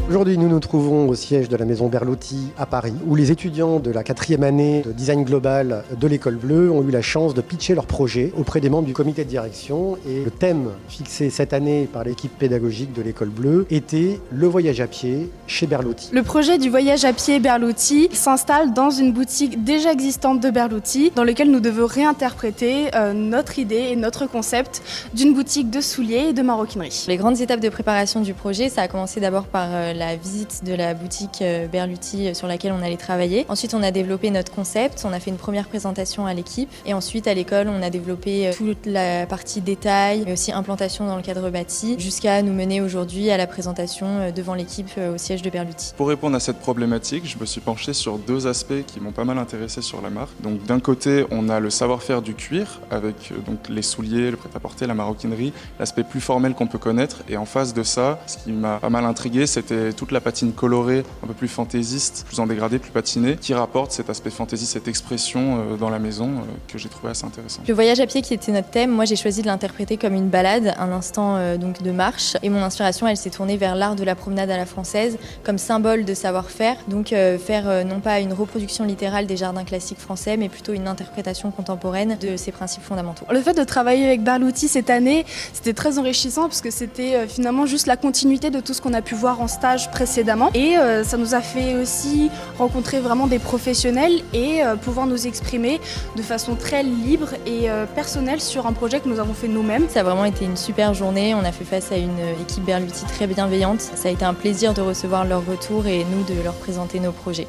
Aujourd'hui, nous nous trouvons au siège de la Maison Berlotti à Paris, où les étudiants de la 4e année de design global de l'École Bleue ont eu la chance de pitcher leur projet auprès des membres du comité de direction. Et le thème fixé cette année par l'équipe pédagogique de l'École Bleue était le voyage à pied chez Berlotti. Le projet du voyage à pied Berlotti s'installe dans une boutique déjà existante de Berlotti, dans laquelle nous devons réinterpréter notre idée et notre concept d'une boutique de souliers et de maroquinerie. Les grandes étapes de préparation du projet, ça a commencé d'abord par la visite de la boutique Berluti sur laquelle on allait travailler. Ensuite, on a développé notre concept, on a fait une première présentation à l'équipe et ensuite à l'école, on a développé toute la partie détail, mais aussi implantation dans le cadre bâti, jusqu'à nous mener aujourd'hui à la présentation devant l'équipe au siège de Berluti. Pour répondre à cette problématique, je me suis penché sur deux aspects qui m'ont pas mal intéressé sur la marque. Donc d'un côté, on a le savoir-faire du cuir avec donc les souliers, le prêt-à-porter, la maroquinerie, l'aspect plus formel qu'on peut connaître. Et en face de ça, ce qui m'a pas mal intrigué, c'était toute la patine colorée, un peu plus fantaisiste, plus en dégradé, plus patinée, qui rapporte cet aspect fantaisie, cette expression dans la maison que j'ai trouvé assez intéressant. Le voyage à pied qui était notre thème, moi j'ai choisi de l'interpréter comme une balade, un instant donc de marche. Et mon inspiration, elle s'est tournée vers l'art de la promenade à la française, comme symbole de savoir-faire. Donc faire non pas une reproduction littérale des jardins classiques français, mais plutôt une interprétation contemporaine de ces principes fondamentaux. Le fait de travailler avec Berluti cette année, c'était très enrichissant parce que c'était finalement juste la continuité de tout ce qu'on a pu voir en stage précédemment. Et ça nous a fait aussi rencontrer vraiment des professionnels et pouvoir nous exprimer de façon très libre et personnelle sur un projet que nous avons fait nous-mêmes. Ça a vraiment été une super journée, on a fait face à une équipe Berluti très bienveillante. Ça a été un plaisir de recevoir leur retour et nous de leur présenter nos projets.